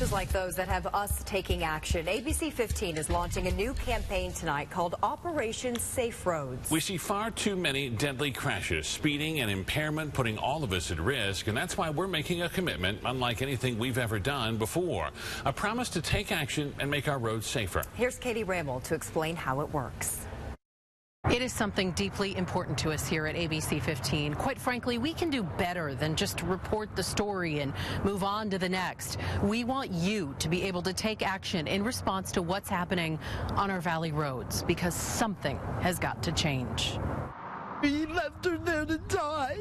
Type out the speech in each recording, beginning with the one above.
Just like those that have us taking action, ABC 15 is launching a new campaign tonight called Operation Safe Roads. We see far too many deadly crashes, speeding and impairment putting all of us at risk, and that's why we're making a commitment unlike anything we've ever done before. A promise to take action and make our roads safer. Here's Katie Rammel to explain how it works. It is something deeply important to us here at ABC 15. Quite frankly, we can do better than just report the story and move on to the next. We want you to be able to take action in response to what's happening on our valley roads, because something has got to change. We left her there to die.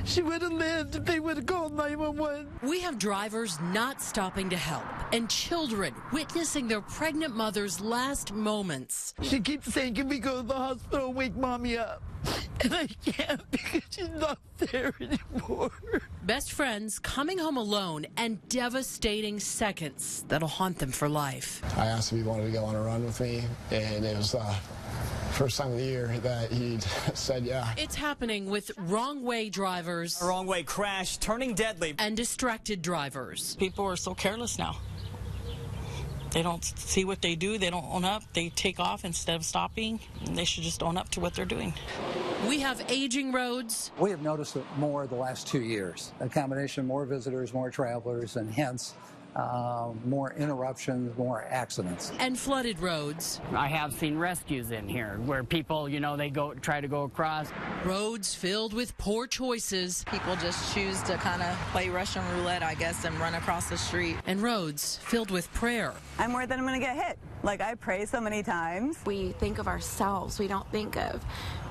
She would have lived if they would have called 911. We have drivers not stopping to help and children witnessing their pregnant mother's last moments. She keeps saying, can we go to the hospital and wake mommy up? And I can't because she's not there anymore. Best friends coming home alone and devastating seconds that'll haunt them for life. I asked if he wanted to go on a run with me, and it was first time of the year that he'd said yeah. It's happening with wrong way drivers. A wrong way crash, turning deadly. And distracted drivers. People are so careless now. They don't see what they do. They don't own up. They take off instead of stopping. They should just own up to what they're doing. We have aging roads. We have noticed it more the last 2 years. A combination, more visitors, more travelers, and hence more interruptions, more accidents. And flooded roads. I have seen rescues in here where people, they try to go across. Roads filled with poor choices. People just choose to kind of play Russian roulette, I guess, and run across the street. And roads filled with prayer. I'm worried that I'm going to get hit. Like, I pray so many times. We think of ourselves. We don't think of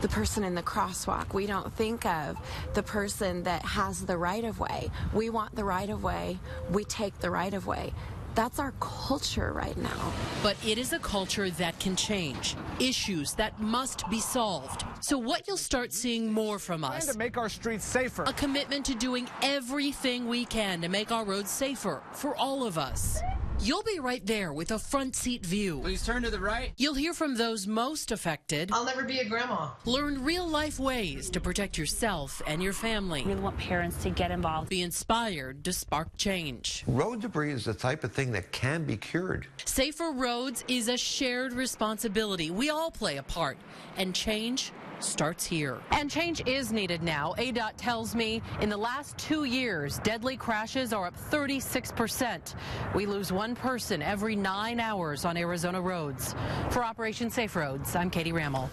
the person in the crosswalk. We don't think of the person that has the right of way. We want the right of way. We take the right of way. That's our culture right now. But it is a culture that can change. Issues that must be solved. So what you'll start seeing more from us. And to make our streets safer. A commitment to doing everything we can to make our roads safer for all of us. You'll be right there with a front seat view. Please turn to the right. You'll hear from those most affected. I'll never be a grandma. Learn real life ways to protect yourself and your family. We want parents to get involved. Be inspired to spark change. Road debris is the type of thing that can be cured. Safer roads is a shared responsibility. We all play a part, and change starts here. And change is needed now. ADOT tells me in the last 2 years, deadly crashes are up 36%. We lose one person every 9 hours on Arizona roads. For Operation Safe Roads, I'm Katie Rammel.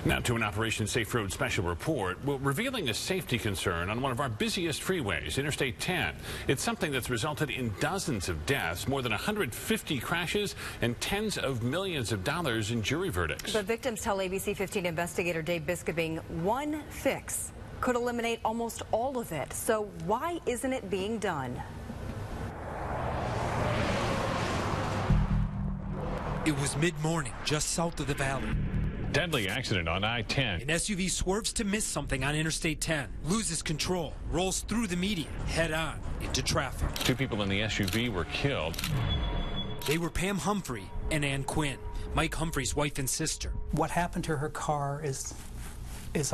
Now to an Operation Safe Roads special report, revealing a safety concern on one of our busiest freeways, Interstate 10. It's something that's resulted in dozens of deaths, more than 150 crashes, and tens of millions of dollars in jury verdicts. The victims tell ABC 15 investigator Dave Biskobing one fix could eliminate almost all of it. So why isn't it being done? It was mid-morning, just south of the valley. Deadly accident on I-10. An SUV swerves to miss something on Interstate 10, loses control, rolls through the median, head-on into traffic. 2 people in the SUV were killed. They were Pam Humphrey and Ann Quinn, Mike Humphrey's wife and sister. What happened to her car is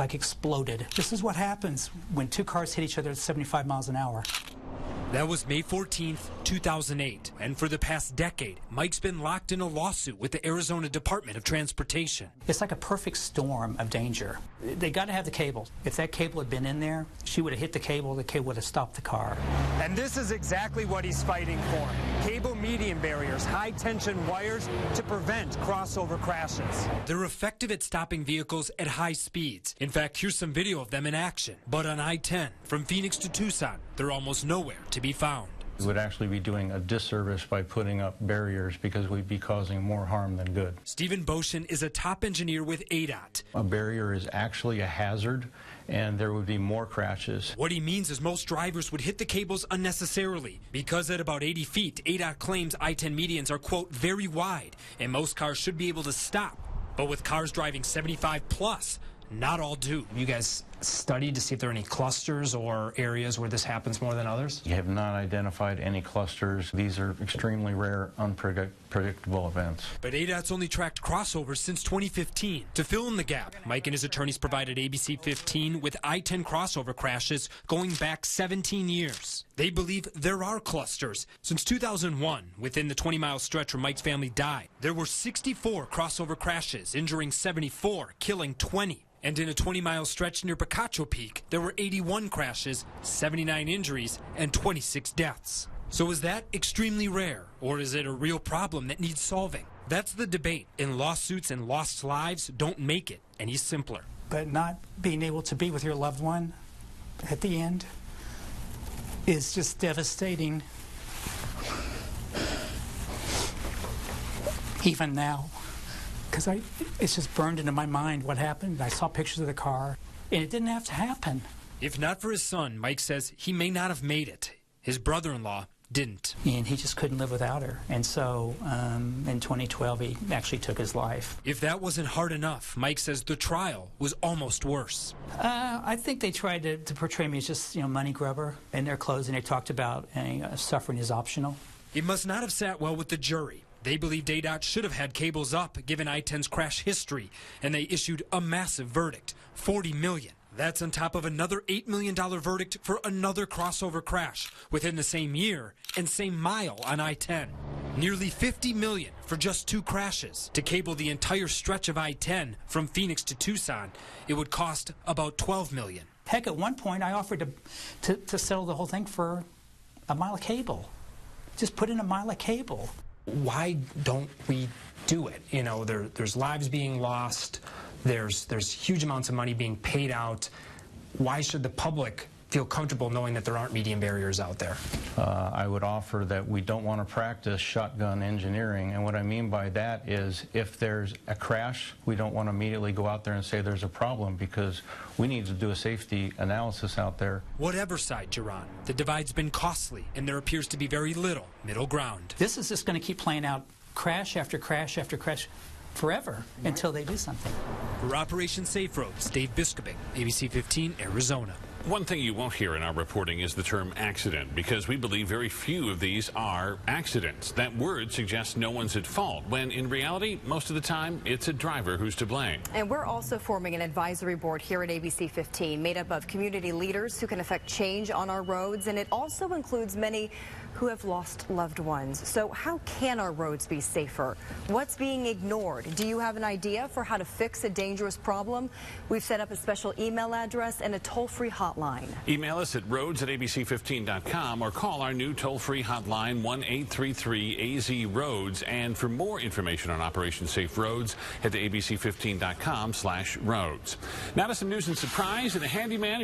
like exploded. This is what happens when 2 cars hit each other at 75 miles an hour. That was May 14th, 2008. And for the past decade, Mike's been locked in a lawsuit with the Arizona Department of Transportation. It's like a perfect storm of danger. They got to have the cable. If that cable had been in there, she would have hit the cable would have stopped the car. And this is exactly what he's fighting for. Cable median barriers, high-tension wires to prevent crossover crashes. They're effective at stopping vehicles at high speeds. In fact, here's some video of them in action. But on I-10, from Phoenix to Tucson, they're almost nowhere to be found. We would actually be doing a disservice by putting up barriers because we'd be causing more harm than good. Stephen Boshin is a top engineer with ADOT. A barrier is actually a hazard, and there would be more crashes. What he means is most drivers would hit the cables unnecessarily because at about 80 feet, ADOT claims I-10 medians are, quote, very wide, and most cars should be able to stop. But with cars driving 75 plus, not all do. You guys studied to see if there are any clusters or areas where this happens more than others? You have not identified any clusters. These are extremely rare, unpredictable events. But ADOT's only tracked crossovers since 2015. To fill in the gap, Mike and his attorneys provided ABC 15 with I-10 crossover crashes going back 17 years. They believe there are clusters. Since 2001, within the 20-mile stretch where Mike's family died, there were 64 crossover crashes, injuring 74, killing 20. And in a 20-mile stretch near Picacho Peak, there were 81 crashes, 79 injuries, and 26 deaths. So is that extremely rare, or is it a real problem that needs solving? That's the debate, and lawsuits and lost lives don't make it any simpler. But not being able to be with your loved one at the end is just devastating. Even now. Because it's just burned into my mind what happened. I saw pictures of the car, and it didn't have to happen. If not for his son, Mike says he may not have made it. His brother-in-law didn't. And he just couldn't live without her. And so in 2012, he actually took his life. If that wasn't hard enough, Mike says the trial was almost worse. I think they tried to portray me as just, money grubber. In their closing, they talked about suffering is optional. It must not have sat well with the jury. They believed ADOT should have had cables up, given I-10's crash history, and they issued a massive verdict, $40 million. That's on top of another $8 million verdict for another crossover crash within the same year and same mile on I-10. Nearly $50 million for just 2 crashes. To cable the entire stretch of I-10 from Phoenix to Tucson, it would cost about $12 million. Heck, at one point, I offered to settle the whole thing for a mile of cable. Just put in a mile of cable. Why don't we do it? There's lives being lost. There's huge amounts of money being paid out. Why should the public feel comfortable knowing that there aren't median barriers out there? I would offer that we don't want to practice shotgun engineering, and what I mean by that is if there's a crash, we don't want to immediately go out there and say there's a problem, because we need to do a safety analysis out there. Whatever side you're on, the divide's been costly, and there appears to be very little middle ground. This is just going to keep playing out crash after crash after crash forever until they do something. For Operation Safe Roads, Dave Biskobing, ABC 15, Arizona. One thing you won't hear in our reporting is the term accident, because we believe very few of these are accidents. That word suggests no one's at fault, when in reality, most of the time, it's a driver who's to blame. And we're also forming an advisory board here at ABC 15, made up of community leaders who can affect change on our roads, and it also includes many who have lost loved ones. So how can our roads be safer? What's being ignored? Do you have an idea for how to fix a dangerous problem? We've set up a special email address and a toll-free hotline. Email us at roads@abc15.com or call our new toll-free hotline 1-833-AZ-ROADS. And for more information on Operation Safe Roads, head to abc15.com/roads. Now to some news and surprise and a handyman who